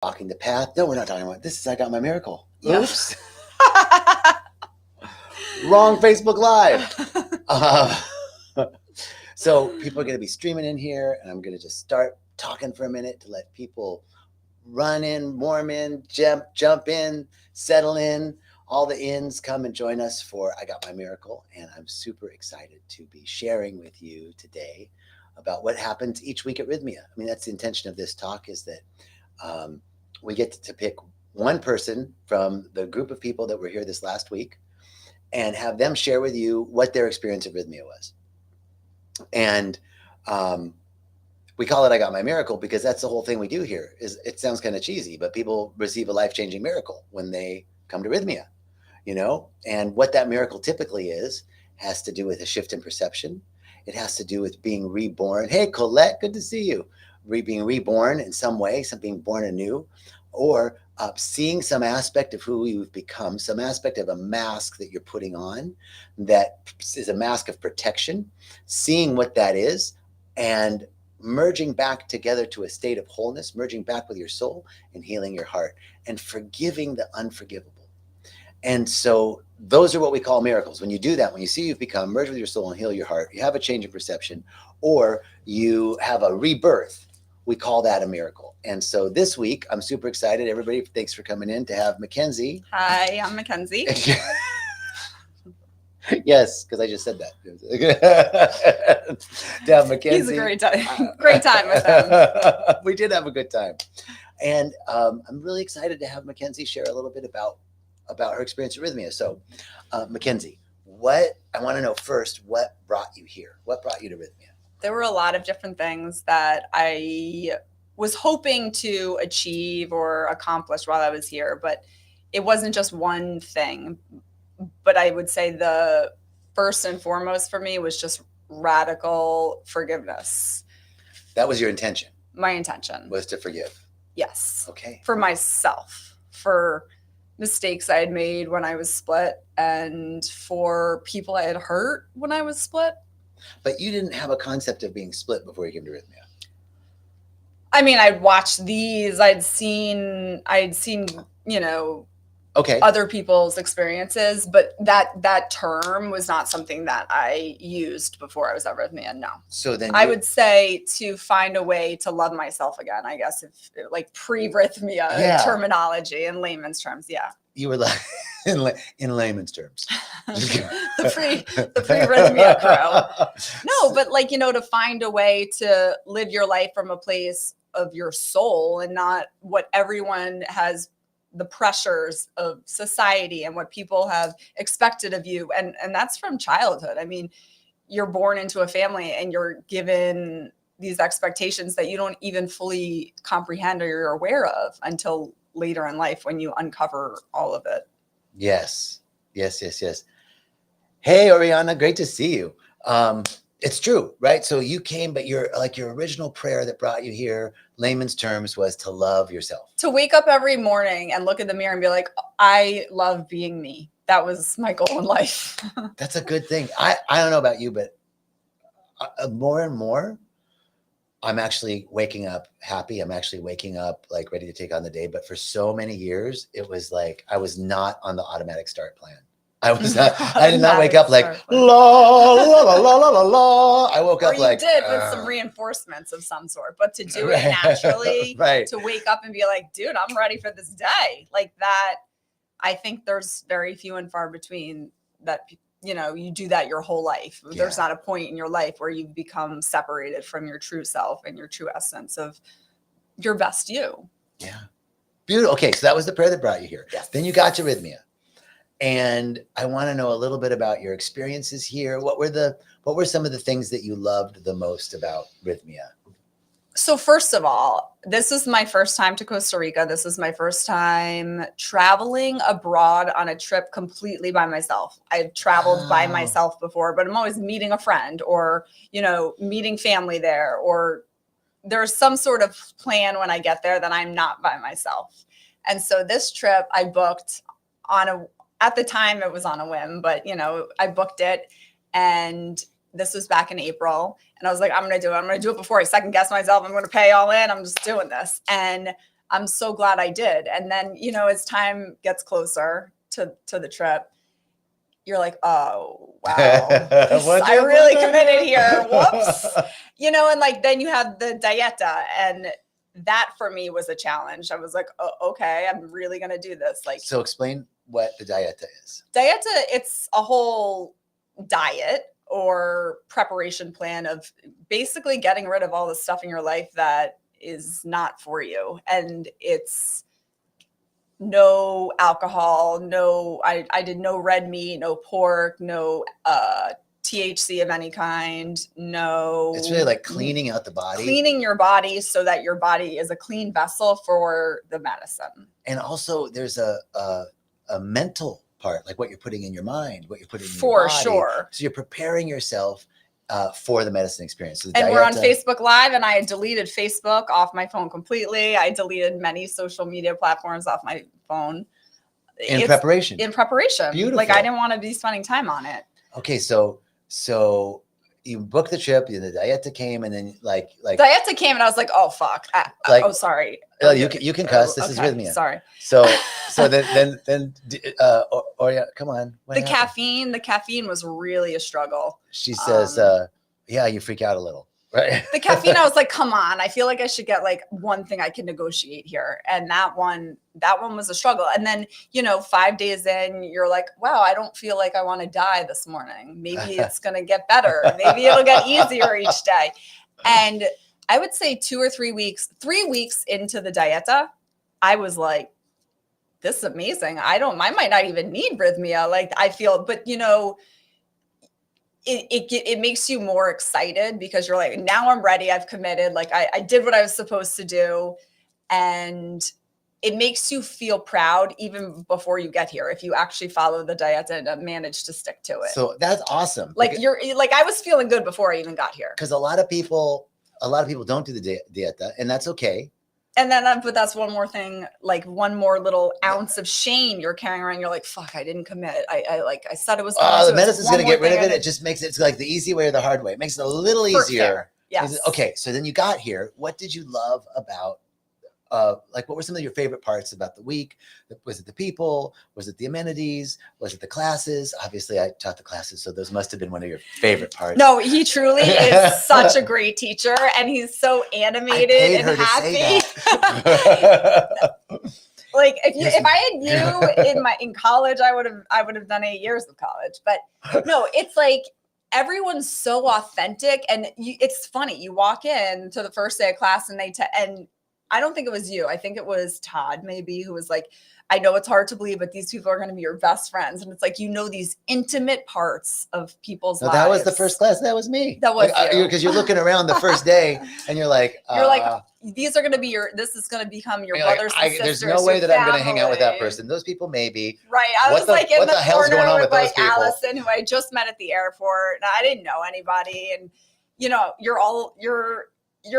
Walking the path. No, we're not talking about this. Is I Got My Miracle. Yeah. Oops. Wrong Facebook Live. So people are going to be streaming in here, and I'm going to just start talking for a minute to let people run in, warm in, jump in, settle in. All the ins come and join us for I Got My Miracle. And I'm super excited to be sharing with you today about what happens each week at Rhythmia. I mean, that's the intention of this talk, is that we get to pick one person from the group of people that were here this last week and have them share with you what their experience of Rhythmia was. And we call it I Got My Miracle because that's the whole thing we do here. Is it sounds kind of cheesy, but people receive a life-changing miracle when they come to Rhythmia, you know? And what that miracle typically is has to do with a shift in perception. It has to do with being reborn. Hey, Colette, good to see you. Being reborn in some way, being born anew, or seeing some aspect of who you've become, some aspect of a mask that you're putting on that is a mask of protection, seeing what that is, and merging back together to a state of wholeness, merging back with your soul and healing your heart and forgiving the unforgivable. And so those are what we call miracles. When you do that, when you see you've become, merge with your soul and heal your heart, you have a change in perception, or you have a rebirth, we call that a miracle. And so this week, I'm super excited. Everybody, thanks for coming in, to have Mackenzie. Hi, I'm Mackenzie. Yes, because I just said that. To have Mackenzie. He's a great time with them. We did have a good time. And I'm really excited to have Mackenzie share a little bit about her experience at Rhythmia. So, Mackenzie, I want to know first, what brought you here? What brought you to Rhythmia? There were a lot of different things that I was hoping to achieve or accomplish while I was here, but it wasn't just one thing. But I would say the first and foremost for me was just radical forgiveness. That was your intention? My intention was to forgive? Yes. Okay. For myself, for mistakes I had made when I was split, and for people I had hurt when I was split. But you didn't have a concept of being split before you came to Rhythmia? I mean, I'd watched these, I'd seen, you know, other people's experiences, but that term was not something that I used before I was at Rhythmia. No. So then I would say to find a way to love myself again, I guess, if like pre-Rhythmia terminology in layman's terms. Yeah. You were like in layman's terms. the pre-Rhythmia crew. No, but like, you know, to find a way to live your life from a place of your soul and not what everyone has, the pressures of society and what people have expected of you. And that's from childhood. I mean, you're born into a family and you're given these expectations that you don't even fully comprehend or you're aware of until later in life when you uncover all of it. Yes. Hey, Oriana, great to see you. It's true, right? So you came, but your original prayer that brought you here, layman's terms, was to love yourself. To wake up every morning and look in the mirror and be like, I love being me. That was my goal in life. That's a good thing. I don't know about you, but more and more, I'm actually waking up happy. I'm actually waking up like ready to take on the day. But for so many years, it was like I was not on the automatic start plan. I did not wake up like la la la la la la. I woke up like you did with some reinforcements of some sort, but to do it naturally, to wake up and be like, dude, I'm ready for this day. Like that, I think there's very few and far between that, you know, you do that your whole life. Yeah. There's not a point in your life where you become separated from your true self and your true essence of your best you. Yeah. Beautiful. Okay. So that was the prayer that brought you here. Yes. Then you got to Rhythmia. And I want to know a little bit about your experiences here. What were some of the things that you loved the most about Rhythmia? So first of all, this is my first time to Costa Rica. This is my first time traveling abroad on a trip completely by myself. I've traveled by myself before, but I'm always meeting a friend or, you know, meeting family there, or there's some sort of plan when I get there that I'm not by myself. And so this trip I booked at the time it was on a whim, but you know, I booked it, and this was back in April, and I was like, I'm going to do it. I'm going to do it before I second guess myself. I'm going to pay all in. I'm just doing this. And I'm so glad I did. And then, you know, as time gets closer to the trip, you're like, oh, wow, I really committed here. Whoops. You know, and like, then you have the dieta, and that for me was a challenge. I was like, oh, okay, I'm really going to do this. Like, so explain what the dieta is. Dieta, it's a whole diet or preparation plan of basically getting rid of all the stuff in your life that is not for you. And it's no alcohol, I did no red meat, no pork, no THC of any kind, no. It's really like cleaning out the body. Cleaning your body so that your body is a clean vessel for the medicine. And also there's a mental part, like what you're putting in your mind, what you're putting in for your body. Sure. So you're preparing yourself for the medicine experience. So and we're on Facebook Live, and I had deleted Facebook off my phone completely. I deleted many social media platforms off my phone. In preparation. Beautiful. Like, I didn't want to be spending time on it. Okay, so you booked the trip, the dieta came, and then like dieta came, and I was like, oh fuck, oh sorry. Oh, you can cuss. This is Rhythmia. Sorry. So then yeah, come on. The caffeine was really a struggle. She says, yeah, you freak out a little, right? The caffeine, I was like, come on, I feel like I should get like one thing I can negotiate here. And that one was a struggle. And then, you know, 5 days in, you're like, wow, I don't feel like I want to die this morning. Maybe it's going to get better. Maybe it'll get easier each day. And I would say 2 or 3 weeks into the dieta, I was like, this is amazing. I might not even need Rhythmia. Like, I feel, but you know, it makes you more excited because you're like, now I'm ready. I've committed. Like, I did what I was supposed to do. And it makes you feel proud even before you get here, if you actually follow the diet and manage to stick to it. So that's awesome. Like, I was feeling good before I even got here. Because a lot of people don't do the dieta, and that's okay. And then, but that's one more thing, like one more little ounce of shame you're carrying around. You're like, fuck, I didn't commit. I said it was. The medicine's going to get rid of it. It just makes it's like the easy way or the hard way. It makes it a little easier. Yes. Okay. So then you got here. What did you love about, like, what were some of your favorite parts about the week? Was it the people? Was it the amenities? Was it the classes? Obviously, I taught the classes, so those must have been one of your favorite parts. No, he truly is such a great teacher, and he's so animated and happy. Like, if I had you in college, I would have done 8 years of college. But no, it's like everyone's so authentic, and it's funny. You walk in to the first day of class, and and I don't think it was you. I think it was Todd, maybe, who was like, I know it's hard to believe, but these people are going to be your best friends. And it's like, you know, these intimate parts of people's lives. That was the first class. That was me. That was you. Because you're looking around the first day and you're like, these are going to be this is going to become your brothers and sisters. There's no way that I'm going to hang out with that person. Those people maybe. Right. I was like in the corner with like people? Allison, who I just met at the airport. And I didn't know anybody. And, you know, you're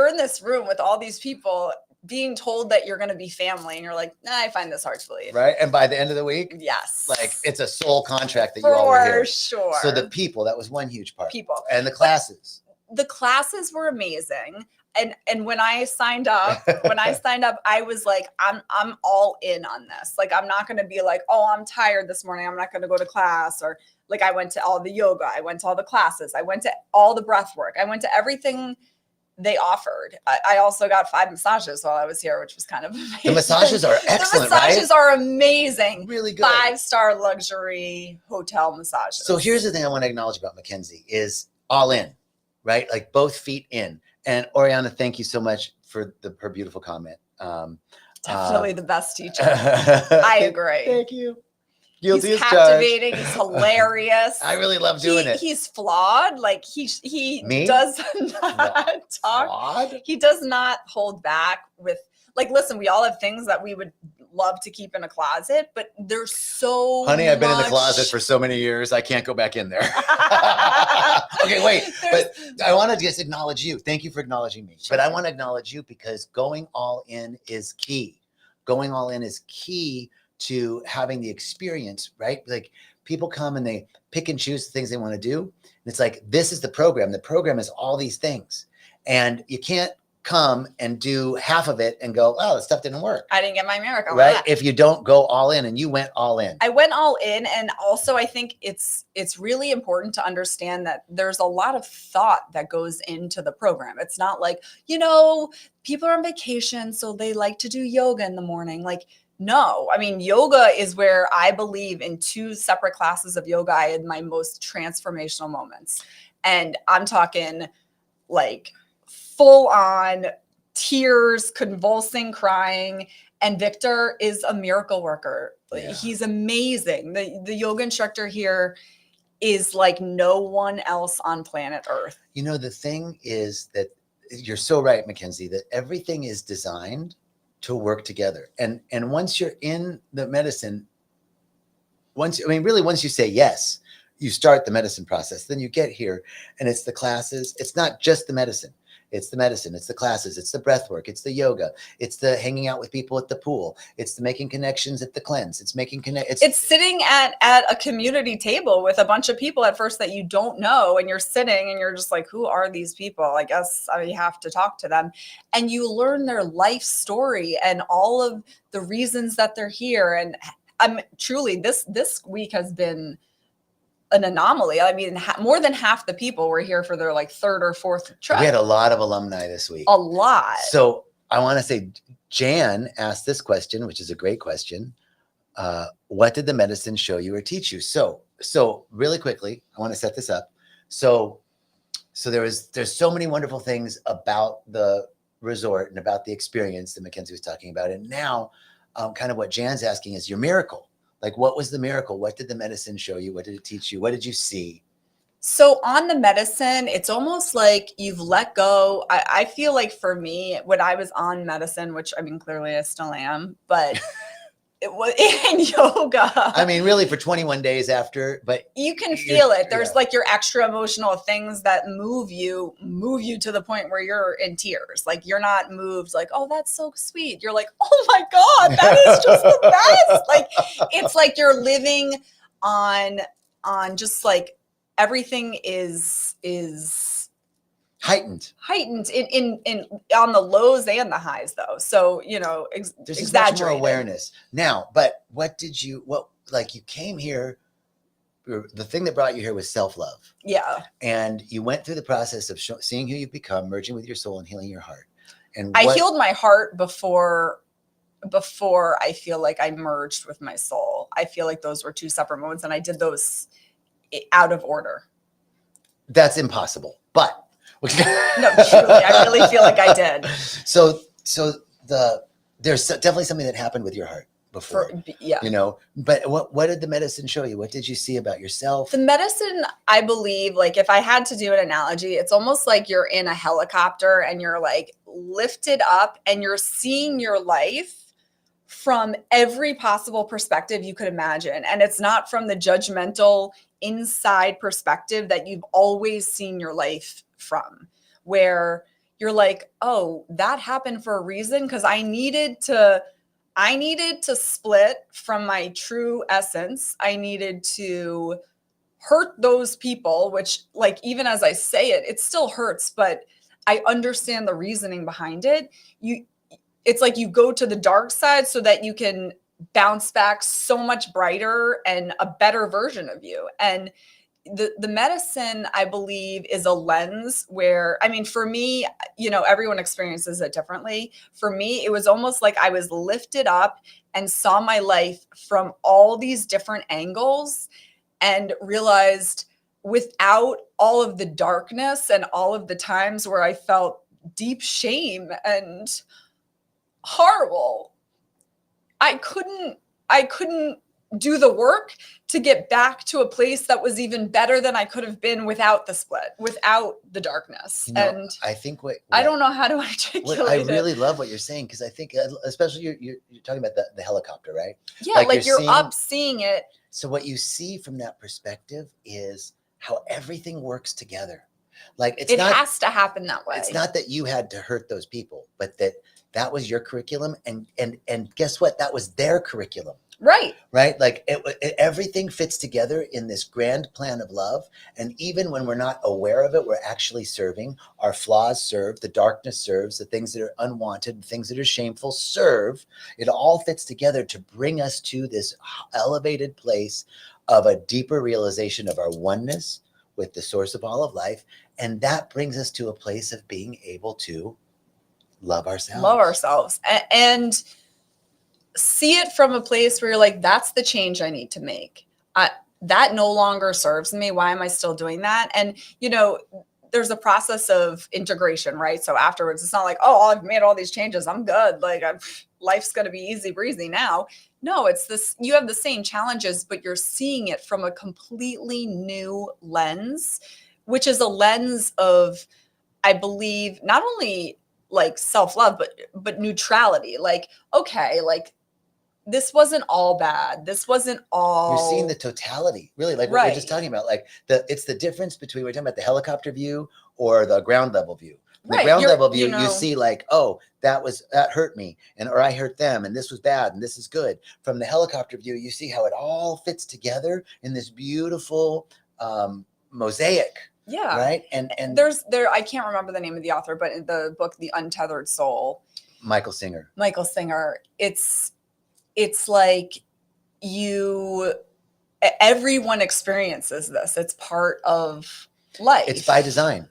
in this room with all these people being told that you're going to be family, and you're like, nah, I find this hard to believe. Right. And by the end of the week, yes, like it's a soul contract that you all were here. For sure. So the people, that was one huge part. People. And the classes. The classes were amazing. And when I signed up, I was like, I'm all in on this. Like, I'm not going to be like, oh, I'm tired this morning, I'm not going to go to class. Or like, I went to all the yoga, I went to all the classes, I went to all the breath work, I went to everything they offered. I also got 5 massages while I was here, which was kind of amazing. The massages are excellent, The massages are amazing. Really good. 5-star luxury hotel massages. So here's the thing I want to acknowledge about Mackenzie is all in, right? Like both feet in. And Oriana, thank you so much for her beautiful comment. Definitely the best teacher. I agree. Thank you. He's captivating. He's hilarious. I really love doing it. He's flawed. Like he does not talk. Flawed? He does not hold back with, like, listen, we all have things that we would love to keep in a closet, but there's so Honey, I've been in the closet for so many years. I can't go back in there. Okay, wait. But I want to just acknowledge you. Thank you for acknowledging me. But I want to acknowledge you because going all in is key. Going all in is key to having the experience, right? Like people come and they pick and choose the things they want to do. And it's like, this is the program. The program is all these things. And you can't come and do half of it and go, oh, the stuff didn't work. I didn't get my miracle. Right? If you don't go all in, and you went all in. I went all in, and also I think it's really important to understand that there's a lot of thought that goes into the program. It's not like, people are on vacation, so they like to do yoga in the morning. Like, no, I mean, yoga is where I believe in 2 separate classes of yoga, I had my most transformational moments. And I'm talking like full on tears, convulsing, crying. And Victor is a miracle worker. Yeah. He's amazing. The yoga instructor here is like no one else on planet Earth. The thing is that you're so right, Mackenzie, that everything is designed to work together. And once you're in the medicine, once you say yes, you start the medicine process, then you get here, and it's the classes. It's not just the medicine. It's the medicine, it's the classes, it's the breath work, it's the yoga, it's the hanging out with people at the pool, it's the making connections at the cleanse, it's sitting at a community table with a bunch of people at first that you don't know, and you're sitting and you're just like, who are these people? I guess I have to talk to them. And you learn their life story and all of the reasons that they're here. And I'm truly, this week has been an anomaly. I mean, more than half the people were here for their like 3rd or 4th trip. We had a lot of alumni this week. A lot. So I want to say, Jan asked this question, which is a great question. What did the medicine show you or teach you? So really quickly, I want to set this up. So there's so many wonderful things about the resort and about the experience that Mackenzie was talking about. And now kind of what Jan's asking is your miracle. Like, what was the miracle? What did the medicine show you? What did it teach you? What did you see? So on the medicine, it's almost like you've let go. I feel like for me, when I was on medicine, which I mean, clearly I still am, but it was in yoga. I mean, really for 21 days after, but you can feel it. There's like your extra emotional things that move you to the point where you're in tears. Like, you're not moved like, oh, that's so sweet. You're like, oh my God, that is just the best. Like, it's like you're living on just like everything is heightened in on the lows and the highs, though. So, there's much more awareness now. But you came here, the thing that brought you here was self-love. Yeah. And you went through the process of seeing who you've become, merging with your soul and healing your heart. And I healed my heart before I feel like I merged with my soul. I feel like those were 2 separate moments, and I did those out of order. That's impossible. But no, truly, I really feel like I did. So there's definitely something that happened with your heart before, but what did the medicine show you? What did you see about yourself? The medicine, I believe, like, if I had to do an analogy, it's almost like you're in a helicopter and you're like lifted up and you're seeing your life from every possible perspective you could imagine. And it's not from the judgmental inside perspective that you've always seen your life from, where you're like, oh, that happened for a reason, because I needed to split from my true essence. I needed to hurt those people, which, like, even as I say it, it still hurts, but I understand the reasoning behind it. It's like you go to the dark side so that you can bounce back so much brighter and a better version of you. And the medicine, I believe, is a lens where, I mean, for me, everyone experiences it differently. For me, it was almost like I was lifted up and saw my life from all these different angles and realized, without all of the darkness and all of the times where I felt deep shame and horrible, I couldn't do the work to get back to a place that was even better than I could have been without the split, without the darkness. And I think I don't know how to articulate it. I really love what you're saying, because I think, especially you're talking about the helicopter, right? Yeah, like you're up seeing it. So what you see from that perspective is how everything works together. Like, it has to happen that way. It's not that you had to hurt those people, but that was your curriculum, and guess what? That was their curriculum. Right. Right? Like everything fits together in this grand plan of love. And even when we're not aware of it, we're actually serving. Our flaws serve, the darkness serves, the things that are unwanted, the things that are shameful serve. It all fits together to bring us to this elevated place of a deeper realization of our oneness with the source of all of life. And that brings us to a place of being able to love ourselves. Love ourselves. And see it from a place where you're like, that's the change I need to make. That no longer serves me. Why am I still doing that? And, there's a process of integration, right? So afterwards, it's not like, oh, I've made all these changes, I'm good. Like life's going to be easy breezy now. No, it's this, you have the same challenges, but you're seeing it from a completely new lens, which is a lens of, I believe, not only like self-love, but neutrality. Like, okay, like this wasn't all bad. This wasn't all. You're seeing the totality, really, like what we we're just talking about. Like it's the difference between, we're talking about the helicopter view or the ground level view. The ground level view, you see like, oh, that hurt me, or I hurt them, and this was bad, and this is good. From the helicopter view, you see how it all fits together in this beautiful mosaic. Yeah. Right. And I can't remember the name of the author, but in the book, The Untethered Soul, Michael Singer, it's like everyone experiences this. It's part of life. It's by design.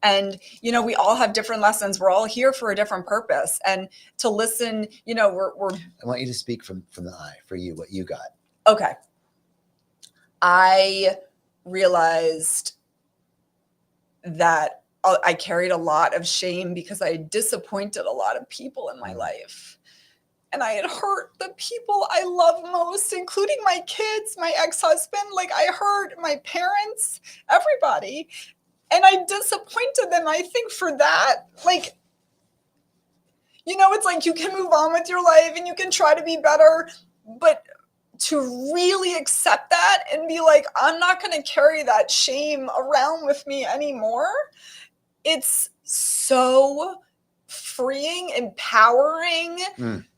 And, we all have different lessons. We're all here for a different purpose. And to listen, I want you to speak from the eye for you, what you got. Okay. I realized that I carried a lot of shame because I disappointed a lot of people in my life. And I had hurt the people I love most, including my kids, my ex-husband. Like I hurt my parents, everybody. And I disappointed them. I think for that, like, it's like you can move on with your life and you can try to be better, but to really accept that and be like, I'm not going to carry that shame around with me anymore. It's so freeing, empowering,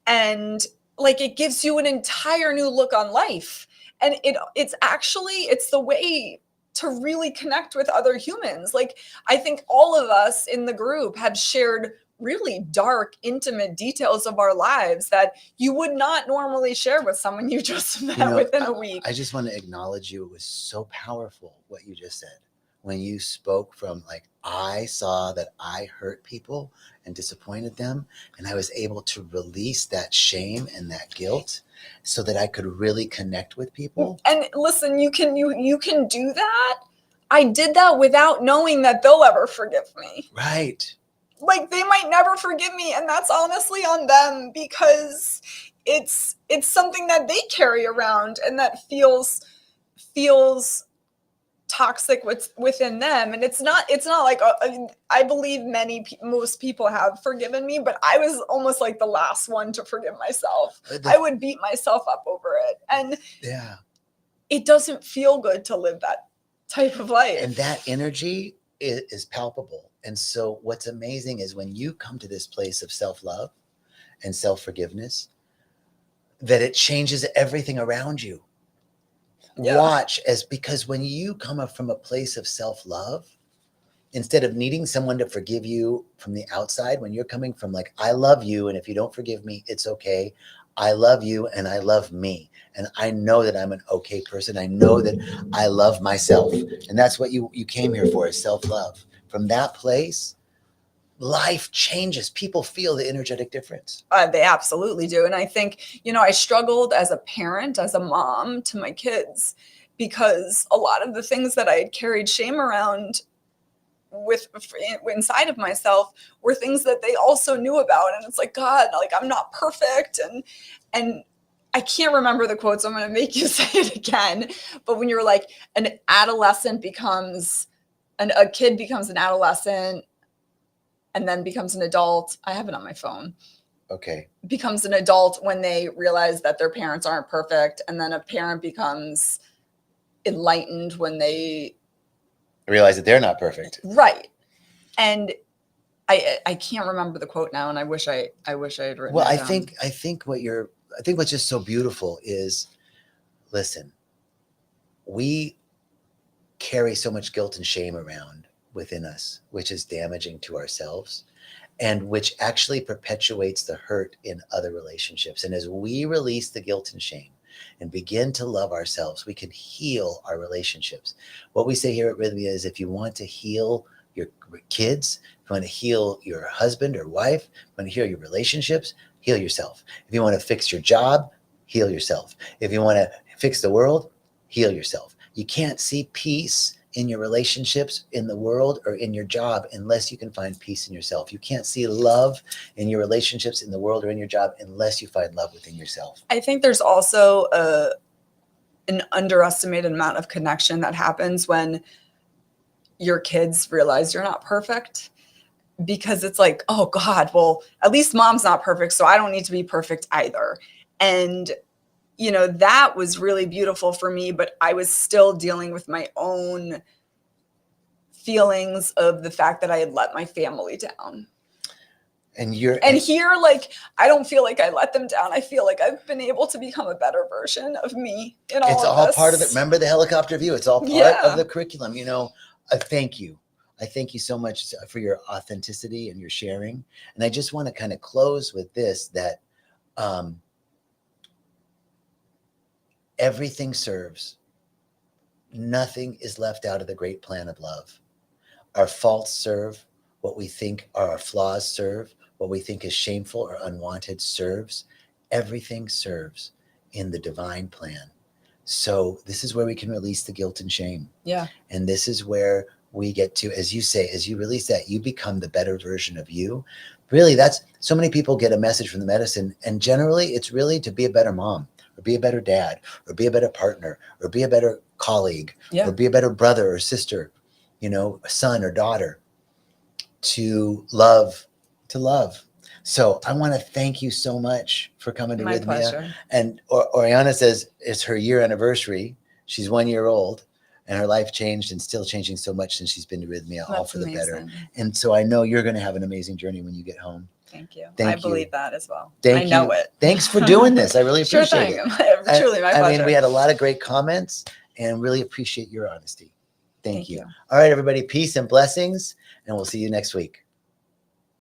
and like it gives you an entire new look on life. And it's the way to really connect with other humans. Like I think all of us in the group have shared really dark, intimate details of our lives that you would not normally share with someone you just met within a week. I just want to acknowledge you. It was so powerful what you just said. When you spoke from like, I saw that I hurt people and disappointed them, and I was able to release that shame and that guilt so that I could really connect with people. And listen, you can do that. I did that without knowing that they'll ever forgive me. Right. Like they might never forgive me, and that's honestly on them because it's something that they carry around and that feels toxic within them. And it's not like I believe most people have forgiven me, but I was almost like the last one to forgive myself. I would beat myself up over it, and it doesn't feel good to live that type of life. And that energy is palpable. And so what's amazing is when you come to this place of self-love and self-forgiveness, that it changes everything around you. Watch, because when you come up from a place of self-love, instead of needing someone to forgive you from the outside, when you're coming from like, I love you, and if you don't forgive me, it's okay. I love you and I love me. And I know that I'm an okay person. I know that I love myself. And that's what you came here for, is self-love. From that place, life changes. People feel the energetic difference. They absolutely do. And I think, I struggled as a parent, as a mom to my kids, because a lot of the things that I had carried shame around inside of myself were things that they also knew about. And it's like, God, like I'm not perfect. And I can't remember the quote, so I'm going to make you say it again. But when you're like a kid becomes an adolescent and then becomes an adult. I have it on my phone. Okay. Becomes an adult when they realize that their parents aren't perfect. And then a parent becomes enlightened when they realize that they're not perfect. Right. And I can't remember the quote now, and I wish I had written it down. Well, I think what you're I think what's just so beautiful is, listen, we carry so much guilt and shame around within us, which is damaging to ourselves and which actually perpetuates the hurt in other relationships. And as we release the guilt and shame and begin to love ourselves, we can heal our relationships. What we say here at Rhythmia is, if you want to heal your kids, if you want to heal your husband or wife, if you want to heal your relationships, heal yourself. If you want to fix your job, heal yourself. If you want to fix the world, heal yourself. You can't see peace in your relationships, in the world, or in your job unless you can find peace in yourself. You can't see love in your relationships, in the world, or in your job unless you find love within yourself. I think there's also an underestimated amount of connection that happens when your kids realize you're not perfect, because it's like, oh God, well, at least mom's not perfect, so I don't need to be perfect either. And you know, that was really beautiful for me, but I was still dealing with my own feelings of the fact that I had let my family down. And here, like, I don't feel like I let them down. I feel like I've been able to become a better version of me in all of this. It's all part of it. Remember the helicopter view? It's all part of the curriculum. You know, thank you. I thank you so much for your authenticity and your sharing. And I just want to kind of close with this, that everything serves. Nothing is left out of the great plan of love. Our faults serve. What we think are our flaws serve. What we think is shameful or unwanted serves. Everything serves in the divine plan. So this is where we can release the guilt and shame. Yeah. And this is where we get to, as you say, as you release that, you become the better version of you. Really, that's, so many people get a message from the medicine, and generally it's really to be a better mom, or be a better dad, or be a better partner, or be a better colleague, or be a better brother or sister, you know, a son or daughter, to love. So I want to thank you so much for coming to My Rhythmia. pleasure. And Oriana says it's her year anniversary. She's 1 year old, and her life changed and still changing so much since she's been to Rhythmia, all for the better. And so I know you're going to have an amazing journey when you get home. Thank you. Thank I believe that as well. Thank I know you. it. Thanks for doing this. I really appreciate it. Truly, my pleasure. I mean, we had a lot of great comments, and really appreciate your honesty. Thank you. All right, everybody. Peace and blessings, and we'll see you next week.